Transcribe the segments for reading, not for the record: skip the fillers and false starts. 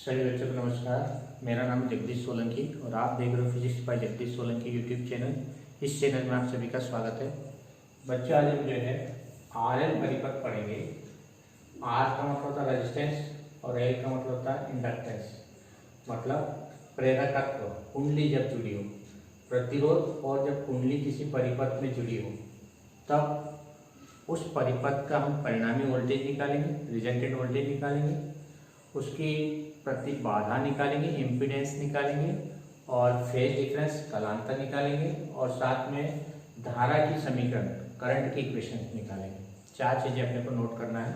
सभी बच्चों को नमस्कार। मेरा नाम जगदीश सोलंकी और आप देख रहे हो physics bye Jagdish Solanki YouTube channel. इस चैनल में आप सभी का स्वागत है। बच्चों, आज हम जो है RL परिपथ पढ़ेंगे। R का मतलब होता है रेजिस्टेंस और L का मतलब होता है इंडक्टेंस, मतलब प्रेरकत्व। कुंडली जब जुड़ी हो, प्रतिरोध, और जब कुंडली किसी परिपथ में जुड़ी हो तब उस परिपथ का हम परिणामी वोल्टेज निकालेंगे, रिजल्टेंट वोल्टेज निकालेंगे, उसकी प्रतिबाधा निकालेंगे, इम्पीडेंस निकालेंगे, और फेज डिफरेंस कालांतर निकालेंगे, और साथ में धारा की समीकरण, करंट की इक्वेशन निकालेंगे। चार चीजें अपने को नोट करना है: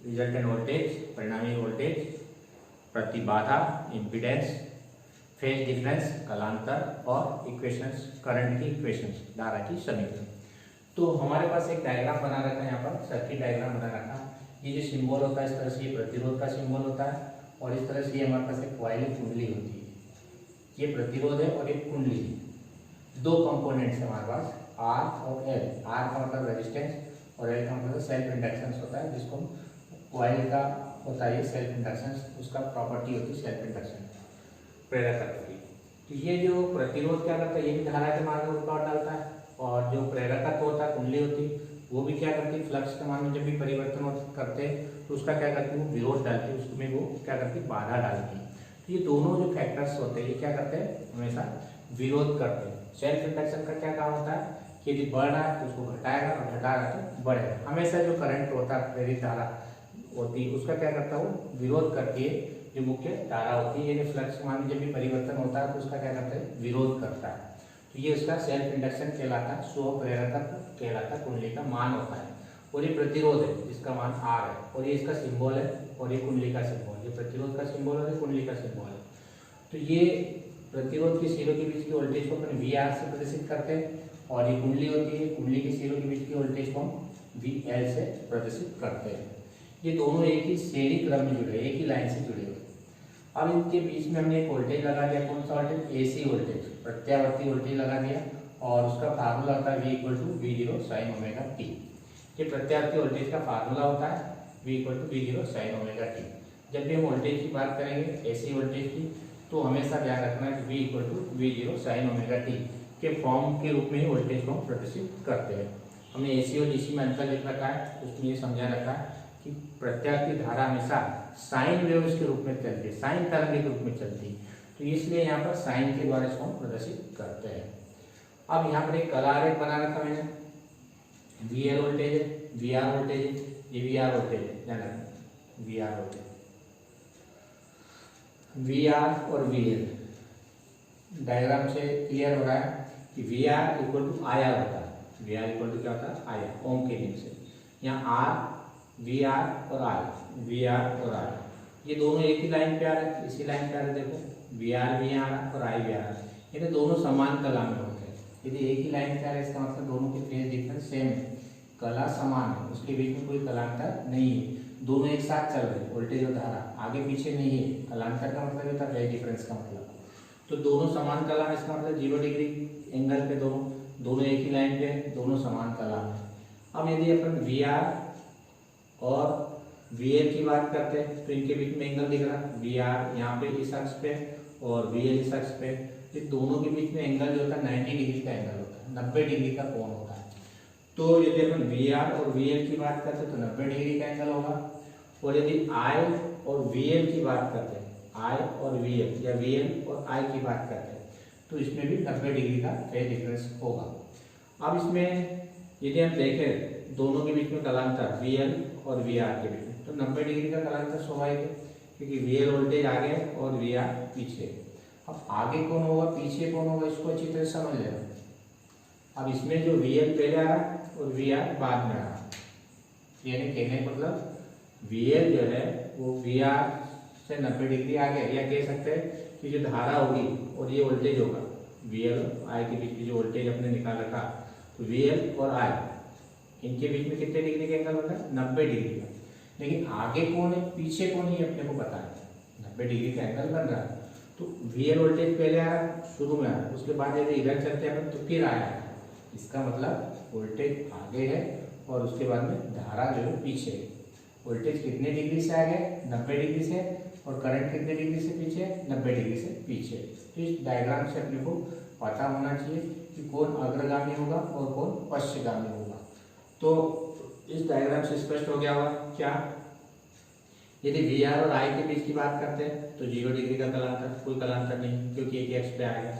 रिजल्टेंट वोल्टेज, परिणामी वोल्टेज, प्रतिबाधा, इम्पीडेंस, फेज डिफरेंस, कालांतर, और इक्वेशंस, करंट की इक्वेशंस, धारा की समीकरण। तो हमारे पास एक डायग्राम बना रखा है, यहाँ पर सर्किट डायग्राम बना रखा है। ये जो सिंबल होता है, इस तरह से ये प्रतिरोध का सिंबल होता है, और इस तरह से ये हमारे पास एक कॉइल कुंडली होती है। ये प्रतिरोध है और एक कुंडली है। दो कंपोनेंट्स है हमारे पास, R और L। R का मतलब रेजिस्टेंस और L का मतलब सेल्फ इंडक्शंस होता है, जिसको कॉइल का होता है ये सेल्फ इंडक्शंस, उसका प्रॉपर्टी होती है सेल्फ इंडक्शन, प्रेरकत्व की। तो ये जो प्रतिरोध क्या करता है, ये भी धारा के मार्ग में रुकावट डालता है, और जो प्रेरकत्व होता है, कुंडली होती है, वो भी क्या करती है, फ्लक्स के मान में जब भी परिवर्तन करते हैं तो उसका क्या करती है, वो विरोध डालती है, उसमें वो क्या करती है, बाधा डालती है। तो ये दोनों जो फैक्टर्स होते हैं ये क्या करते हैं, हमेशा विरोध करते हैं। सेल्फ इंडक्शन का क्या काम होता है कि यदि बढ़ रहा है तो उसको घटाएगा, और घटा रहा है तो बढ़ेगा। हमेशा जो करंट होता है, प्रेरित धारा होती है, उसका क्या करता है, वो विरोध करती है। जो मुख्य धारा होती है, ये फ्लक्स के मान में जब भी परिवर्तन होता है तो उसका क्या करता है, विरोध करता है। तो ये उसका सेल्फ इंडक्शन कहलाता है, स्व प्रेरकत्व कहलाता है, कुंडली का मान होता है। और ये प्रतिरोध है जिसका मान R है, और ये इसका सिंबल है, और ये कुंडली का सिंबल। ये प्रतिरोध का सिंबल और ये कुंडली का सिंबल है। तो ये प्रतिरोध के सिरों के बीच की वोल्टेज को अपन VR से प्रदर्शित करते हैं, और ये कुंडली होती है, कुंडली के सिरों के बीच की वोल्टेज को हम VL से प्रदर्शित करते हैं। ये दोनों एक ही श्रेणी क्रम में जुड़े, एक ही लाइन से जुड़े हुए। अब इनके बीच में हमने एक वोल्टेज लगा दिया। कौन सा वोल्टेज? AC वोल्टेज, प्रत्यावर्ती वोल्टेज लगा दिया, और उसका फार्मूला होता है V = V0 sin ωt। ये प्रत्यावर्ती वोल्टेज का फार्मूला होता है V = V0 sin ωt। जब भी हम वोल्टेज की बात करेंगे, AC वोल्टेज की, तो हमेशा ध्यान रखना है कि V = V0 sin ωt के फॉर्म के रूप में ही वोल्टेज को हम प्रदर्शित करते हैं। हमने AC और DC में अंतर लिख रखा है, उसमें ये समझा रखा है कि प्रत्यावर्ती धारा हमेशा साइन वेव्स के रूप में चलती है, साइन तरंग के रूप में चलती है। तो इसलिए यहाँ पर साइन के द्वारा इसको हम प्रदर्शित करते हैं। अब यहाँ पर एक कला आरेख बना रखा मैंने। VL वोल्टेज है, VR वोल्टेज है, ये VR वोल्टेज है, ध्यान रखना, VR वोल्टेज, VR और VL। डायग्राम से क्लियर हो रहा है कि VR = IR होता है। VR = क्या होता है, IR, ओम के नियम से। यहाँ R, VR और I, VR और I, ये दोनों एक ही लाइन पे आ रहे हैं, इसी लाइन पे आ रहे हैं। देखो, VR भी यहाँ आ रहा है और I भी आ रहा है, ये दोनों समान कला में होते हैं। यदि एक ही लाइन पे आ रहे हैं, इसका मतलब दोनों के फेज डिफरेंस सेम है, कला समान है, उसके बीच में कोई कलांतर नहीं है, दोनों एक साथ चल रहे हैं। वोल्टेज और धारा आगे पीछे नहीं है। कलांतर का मतलब होता है फेज डिफरेंस का मतलब। तो दोनों समान कला में, इसका मतलब 0 डिग्री एंगल पे दोनों एक ही लाइन पे, दोनों समान कला में। अब यदि अपन VR और VL की बात करते हैं तो इनके बीच में एंगल दिख रहा है, VR यहाँ पे इस अक्ष पे और VL इस अक्ष पे। ये दोनों के बीच में एंगल जो होता है 90 डिग्री का एंगल होता है, 90 डिग्री का कोण होता है। तो यदि अपन VR और VL की बात करते हैं तो 90 डिग्री का एंगल होगा। और यदि I और VL की बात करते हैं, I और VL या VL और I की बात करते हैं, तो इसमें भी 90 डिग्री का फेज डिफरेंस होगा। अब इसमें यदि हम देखें दोनों के बीच में कलांतर VL और VR के बीच में, तो 90 डिग्री का कलांतर स्वाभाविक है, क्योंकि VL वोल्टेज आगे और VR पीछे। अब आगे कौन होगा, पीछे कौन होगा, इसको अच्छी तरह समझ लेना। अब इसमें जो VL पहले आ रहा है और VR बाद में आ रहा है, यानी कहने का मतलब VL जो है वो VR से 90 डिग्री आगे, या कह सकते हैं कि जो धारा होगी और ये वोल्टेज होगा, VL और I के बीच में जो वोल्टेज अपने निकाल रखा, तो VL और I इनके बीच में कितने डिग्री का एंगल होगा, 90 डिग्री का। लेकिन आगे कौन है, पीछे कौन है, अपने को पता है, 90 डिग्री का एंगल बन रहा है। तो VL वोल्टेज पहले आ रहा है, शुरू में आ रहा है, उसके बाद यदि इधर चलते हैं तो फिर आया है। इसका मतलब वोल्टेज आगे है और उसके बाद में धारा जो है पीछे है। वोल्टेज कितने डिग्री से आगे, 90 डिग्री से, और करंट कितने डिग्री से पीछे है, 90 डिग्री से पीछे। तो इस डायग्राम से अपने को पता होना चाहिए कि कौन अग्रगामी होगा और कौन पश्चगामी होगा। तो इस डायग्राम से स्पष्ट हो गया होगा क्या, यदि वी आर और आई के बीच की बात करते हैं तो 0 डिग्री का कलांतर, कोई कलांतर नहीं क्योंकि एक एक्स पे आएगा।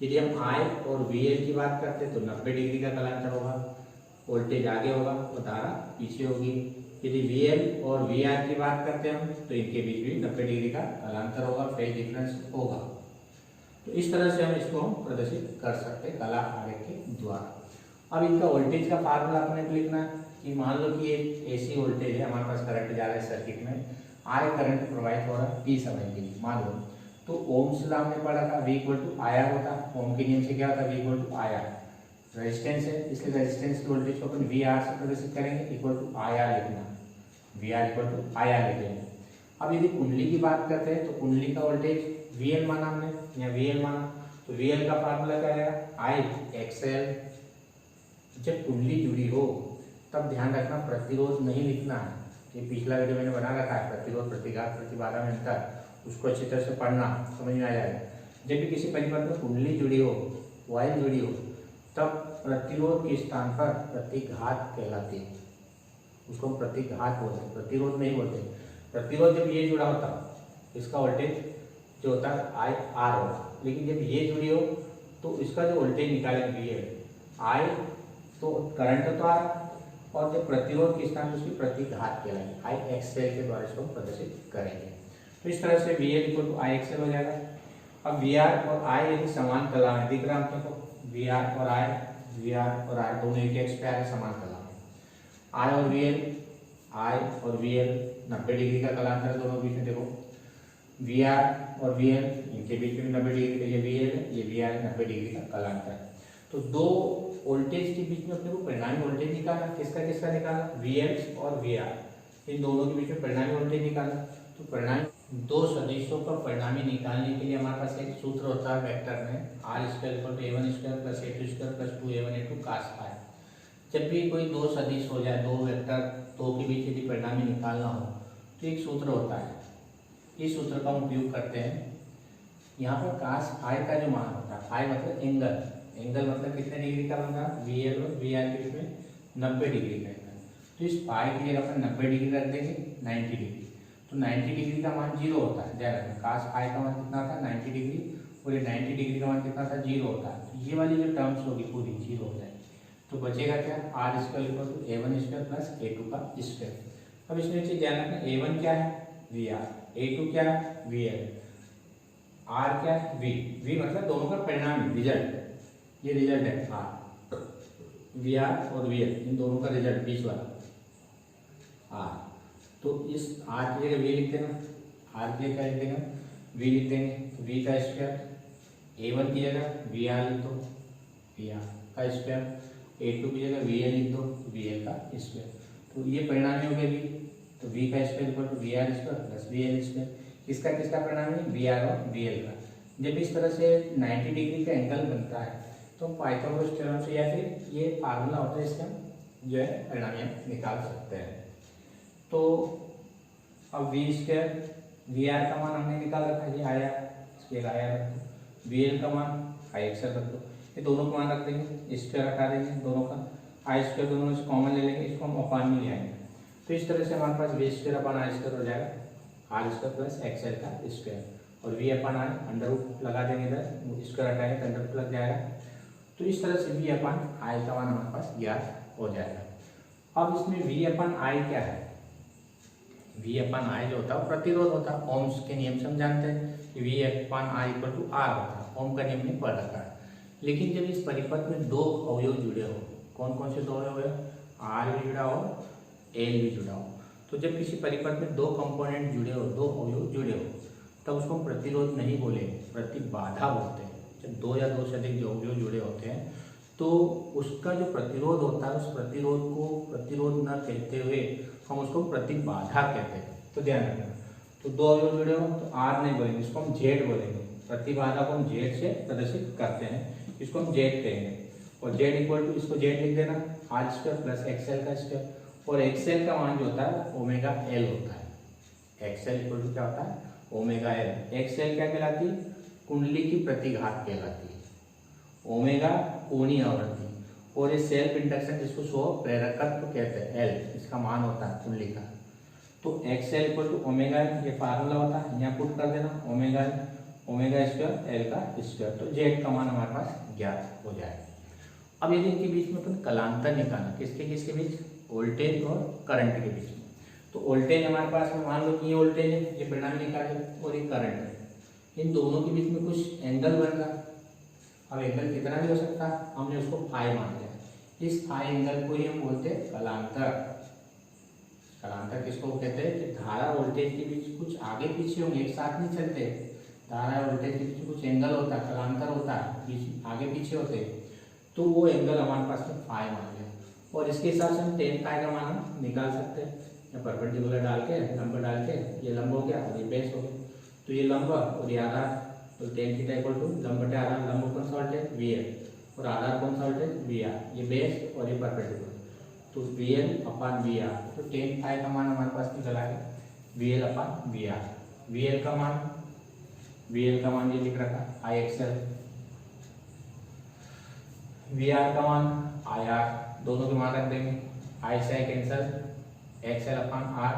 यदि हम आई और वी एल की बात करते हैं तो 90 डिग्री का कलांतर होगा, वोल्टेज आगे होगा और धारा पीछे होगी। यदि वी एल और वी आर की बात करते हैं हम तो इनके बीच भी 90 डिग्री का कलांतर होगा, फेज डिफरेंस होगा। तो इस तरह से हम इसको प्रदर्शित कर सकते हैं कला आरेख के द्वारा। अब इनका वोल्टेज का फार्मूला अपने को लिखना है कि मान लो कि एक एसी वोल्टेज है, हमारे पास करंट जा रहा है सर्किट में, आई करंट प्रोवाइड हो रहा है टी समय के लिए मान लो, तो ओम्स लॉ हमने पढ़ा था, V इक्वल टू आया होता, ओम के नियम से क्या होता है, V इक्वल टू आया, रेजिस्टेंस है इसलिए रेजिस्टेंस की वोल्टेज को अपन VR से प्रदर्शित करेंगे, इक्वल टू आया लिखना, VR इक्वल टू आया लिखेंगे। अब यदि कुंडली की बात करते हैं तो कुंडली का वोल्टेज VL माना हमने, या VL माना, तो VL का फार्मूला क्या आएगा, I XL। जब कुंडली जुड़ी हो तब ध्यान रखना प्रतिरोध नहीं लिखना है, ये पिछला वीडियो मैंने बना रखा है, प्रतिरोध प्रतिघात प्रतिबाधा में अंतर, उसको अच्छी तरह से पढ़ना, समझ में आ जाएगा। जब भी किसी परिपथ में कुंडली जुड़ी हो, वाइल जुड़ी हो, तब प्रतिरोध के स्थान पर प्रतिघात कहलाती है, उसको हम प्रतिघात बोलते हैं, प्रतिरोध नहीं बोलते। प्रतिरोध जब ये जुड़ा होता इसका वोल्टेज जो होता है आई आर होगा, लेकिन जब ये जुड़ी हो तो इसका जो वोल्टेज निकालेंगे वी है आई, तो करंट तो आ रहा, और जब प्रतिरोध के स्थान उसकी प्रतिघात कहलाएगी, आई एक्सएल के द्वारा इसको प्रदर्शित करेंगे। तो इस तरह से V L equal to I XL हो जाएगा। अब वी आर और आई यदि समान कला में दिख रहा है आपको, वी आर और आई दोनों एक एक्स पे आए समान कला में, आई और वी एल 90 डिग्री का कलांतर है दोनों बीच में, देखो वी आर और वी एल इनके बीच में 90 डिग्री, ये वी एल ये वी आर 90 डिग्री का कलांतर है। तो दो वोल्टेज के बीच में अपने को परिणामी वोल्टेज निकालना, किसका किसका निकालना, वी एल और वी आर, इन दोनों के बीच में परिणामी वोल्टेज निकालना। तो परिणामी दो सदिशों का परिणामी निकालने के लिए हमारे पास एक सूत्र होता है वेक्टर में, R square equal to A one square plus A two square plus 2a1 a2 cos phi. जब भी कोई दो सदिश हो जाए, दो वेक्टर, दो के बीच यदि परिणामी निकालना हो तो एक सूत्र होता है, इस सूत्र का हम उपयोग करते हैं। यहाँ पर cos फाई का जो मान होता है, फाई मतलब एंगल, एंगल मतलब कितने डिग्री का बनता है, वी एल और वी आर के बीच में 90 डिग्री का एंगल। तो इस फाई के लिए अपन 90 डिग्री रख देंगे, 90 डिग्री, तो 90 डिग्री का मान 0 होता है, ध्यान रखना, cos फाई का मान कितना था 90 डिग्री, और ये 90 डिग्री का मान कितना था 0 होता है। तो ये वाली जो टर्म्स होगी पूरी 0 हो जाएगी, तो बचेगा क्या, R square equal to A one square plus A two का स्क्वायर। अब इसमें नीचे ध्यान रखना, ए1 क्या है वी आर, ए2 क्या है वी एल, आर क्या है वी मतलब दोनों का परिणामी रिजल्ट, ये रिजल्ट है आर, वी आर और वी एल इन दोनों का रिजल्ट बीच वाला आर। तो इस आर की जगह वी लिख देना, आर की जगह लिख देना वी लिख देंगे, तो वी का स्क्वायर, ए1 की जगह वी आर लिख दो, वी आर का स्क्वायर, ए2 की जगह वी एल लिख दो, वी एल का स्क्वायर। तो ये परिणामी हो गया वी, तो वी का square equal to V R square plus V L square, किसका किसका परिणामी, वी आर और वी एल का। जब इस तरह से 90 डिग्री का एंगल बनता है तो पाइथागोरस थ्योरम से या फिर ये फार्मूला होता है, इसका जो है परिणामी हम निकाल सकते हैं। तो अब वी स्क्वायर, वी आर का मान हमने निकाल रखा है, ये आया, इसके आया रख दो, वी एल का मान आई एक्सएल रख दो, ये दोनों का मान रख देंगे, स्क्वायर हटा देंगे दोनों का, आई स्क्वायर दोनों में से कॉमन ले लेंगे, इसको हम अपान में ले आएंगे। तो इस तरह से हमारे पास V square upon I square हो जाएगा, आर स्क्वायर प्लस एक्सएल का स्क्वायर, और V upon I under root लगा देंगे इधर, स्क्वायर हटाएंगे तो अंडर रूट लग जाएगा। तो इस तरह से वी अपान आई का मान हमारे पास ज्ञात हो जाएगा। अब इसमें वी अपान आई क्या है, वी अपान आई जो होता है वो प्रतिरोध होता है, ओम्स के नियम से हम जानते हैं कि V upon I equal to R होता है, ओम का नियम नहीं पढ़ रखा है। लेकिन जब इस परिपथ में दो अवयव जुड़े हो, कौन कौन से दो अवयव है, आर भी जुड़ा हो, एल भी जुड़ा हो, तो जब किसी परिपथ में दो कंपोनेंट जुड़े हो, दो अवयव जुड़े हो, तब उसको प्रतिरोध नहीं बोले, प्रतिबाधा बोलते हैं। जब दो या दो से अधिक जो अवयव जुड़े होते हैं तो उसका जो प्रतिरोध होता है, उस प्रतिरोध को प्रतिरोध न कहते हुए हम उसको प्रतिबाधा कहते हैं। तो ध्यान रखना, तो दो अवयव जुड़े हो तो आर नहीं बोलेंगे, इसको हम जेड बोलेंगे, प्रतिबाधा को हम जेड से प्रदर्शित करते हैं, इसको हम जेड कहेंगे, और जेड इक्वल टू, इसको जेड लिख देना, आर स्क्वायर प्लस एक्सएल का स्क्वायर, और एक्सएल का मान जो होता है ओमेगा एल होता है, एक्सएल इक्वल टू क्या होता है ओमेगा एल। एक्सएल क्या कहलाती है? कुंडली की प्रतिघात कहलाती है। ओमेगा कोणीय आवृत्ति, और ये सेल्फ इंडक्शन जिसको स्व प्रेरकत्व कहते हैं, एल इसका मान होता है कुंडली का। तो XL equal to omega L, ये फार्मूला होता है, यहाँ पुट कर देना omega L, omega square L का स्क्वायर, तो जेड का मान हमारे पास ज्ञात हो जाएगा। अब यदि इनके बीच में अपन कलांतर निकालना, किसके किसके बीच? वोल्टेज और करंट के बीच में। तो वोल्टेज हमारे पास में मान लो कि ये वोल्टेज है, ये परिणाम निकाले, और ये करंट है। इन दोनों के बीच में कुछ एंगल बन रहा। अब एंगल कितना भी हो सकता है, हमने उसको फाई मान लिया। इस फाई एंगल को ही हम बोलते हैं कलांतर। कलांतर किसको कहते हैं? कि धारा वोल्टेज के बीच कुछ आगे पीछे होंगे, एक साथ नहीं चलते। धारा वोल्टेज के बीच कुछ एंगल होता है, कलांतर होता है, बीच आगे पीछे होते हैं, तो वो एंगल हमारे पास में फाई मान लिया। और इसके हिसाब से हम टेन फाई का मान निकाल सकते हैं। परपेंडिकुलर डाल के, लंब डाल के, ये लंब हो गया और ये बेस हो गया, तो ये लंब और ये आधार, तो टेन थीटा इक्वल टू लंब बटे आधार, लंब कौन सा वोल्टेज? वी एल, और आधार कौन सा वोल्टेज? वी आर, ये बेस और ये परपेंडिकुलर, तो V L upon V R. तो टेन फाई का मान हमारे पास निकल आएगा V L upon V R. V L का मान ये लिख रखा आई एक्सएल, वी आर का मान आई आर, दोनों के मान रख देंगे, आई से I cancel, XL upon R,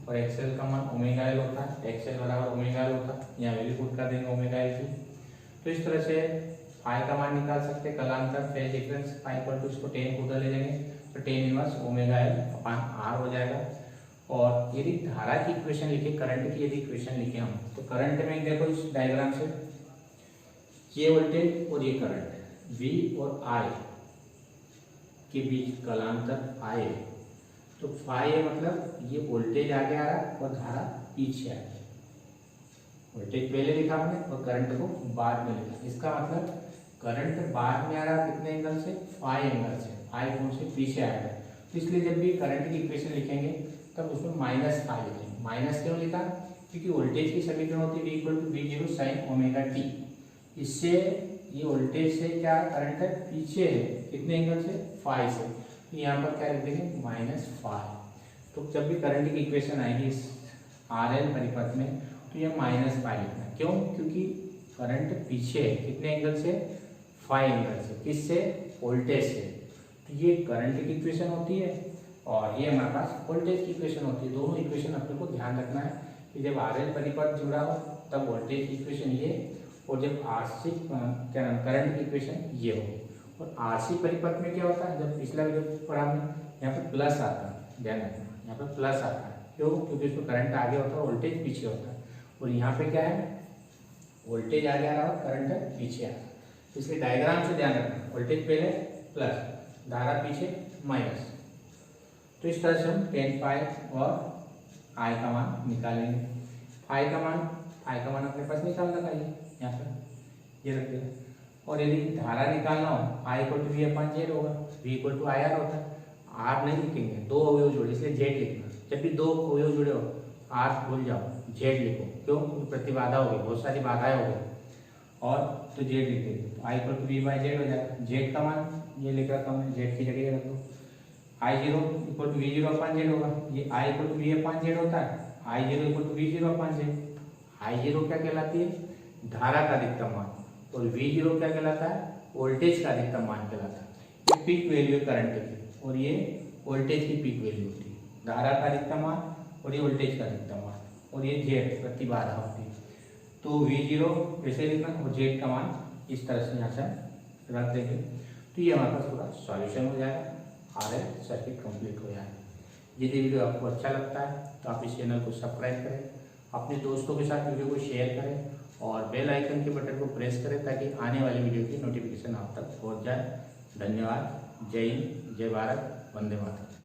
और एक्सएल का मान ओमेगा एल होता है, एक्सएल बराबर ओमेगा एल होता है, यहाँ वैल्यू पुट कर देंगे ओमेगा एल की। तो इस तरह से फाई का मान निकाल सकते हैं, कलांतर फेज डिफरेंस फाई पर टू, इसको टेन को उधर ले लेंगे, तो tan inverse omega L upon R हो जाएगा। और यदि धारा की इक्वेशन लिखे, करंट की यदि इक्वेशन लिखे हम, तो करंट में देखो इस डायग्राम से, ये वोल्टेज और ये करंट, V और I के बीच कलांतर फाई, तो फाई मतलब ये वोल्टेज आगे आ रहा है और धारा पीछे आ रही है। वोल्टेज पहले लिखा हमने और करंट को बाद में लिखा। इसका मतलब करंट बाद में आ रहा है कितने एंगल से? फाई एंगल से। फाई कौन से? पीछे आएगा। तो इसलिए जब भी करंट की इक्वेशन लिखेंगे तब उसमें माइनस फाई लिखेंगे। माइनस क्यों लिखा? क्योंकि वोल्टेज की समीकरण होती है V equal to V0 sine omega T. इससे ये वोल्टेज से क्या करंट है? पीछे है, कितने एंगल से? फाई से। तो यहाँ पर क्या लिख देंगे? Minus phi. तो जब भी करंट की इक्वेशन आएगी इस RL परिपथ में, तो ये माइनस फाई लिखना। क्यों? क्योंकि करंट पीछे है, कितने एंगल से? फाई एंगल से। किससे? वोल्टेज से। तो ये करंट की इक्वेशन होती है और ये हमारे पास वोल्टेज की इक्वेशन होती है। दोनों इक्वेशन अपने को ध्यान रखना है कि जब RL परिपथ जुड़ा हो तब वोल्टेज की इक्वेशन ये, और जब RC क्या नाम करंट की इक्वेशन ये हो। और RC परिपथ में क्या होता है? जब पिछला वीडियो पढ़ा हमने, यहाँ पे प्लस आता है, ध्यान रखना, यहाँ पे प्लस आता है। क्यों? क्योंकि इसमें करंट आगे होता है, वोल्टेज पीछे होता है। और यहाँ पे क्या है? वोल्टेज आगे आ रहा है, करंट पीछे आ रहा है। इसलिए डायग्राम से ध्यान रखना, वोल्टेज पहले प्लस, धारा पीछे माइनस। तो इस तरह से हम टेन फाई और आई का मान निकालेंगे। फाई का मान अपने पास निकाल रखा है, यहाँ पर ये रख दिया। और यदि धारा निकालना हो, I equal to V upon Z होगा, V equal to I R होता है। आर नहीं लिखेंगे, दो अवयव जुड़े, इसलिए जेड लिखना। जब भी दो अवयव जुड़े हो, आर भूल जाओ, जेड लिखो। क्यों? क्योंकि प्रतिबाधा होगी, बहुत सारी बाधाएं होगी, और तो जेड लिख देंगे। तो I equal to V by Z हो जाएगा। जेड का मान ये लिख रखा हमने, जेड की जगह रख दो। I zero equal to V zero upon Z होगा, ये I equal to V upon Z होता है। I zero equal to V zero upon Z. I zero क्या कहलाती है? धारा का अधिकतम मान, और वी जीरो क्या कहलाता है? वोल्टेज का अधिकतम मान कहलाता है। ये पीक वैल्यू है करंट की, और ये वोल्टेज की पीक वैल्यू होती है। धारा का अधिकतम मान और ये वोल्टेज का अधिकतम मान, और ये जेड प्रतिबाधा होती है। तो वी जीरो वैसे लिखना और जेड का मान इस तरह से यहाँ से रख देंगे। तो ये हमारे पास पूरा सॉल्यूशन हो जाएगा, RL सर्किट कंप्लीट हो जाएगा। यदि वीडियो आपको अच्छा लगता है तो आप इस चैनल को सब्सक्राइब करें, अपने दोस्तों के साथ वीडियो को शेयर करें और बेल आइकन के बटन को प्रेस करें ताकि आने वाली वीडियो की नोटिफिकेशन आप तक पहुंच जाए। धन्यवाद। जय हिंद, जय भारत, वंदे मातरम।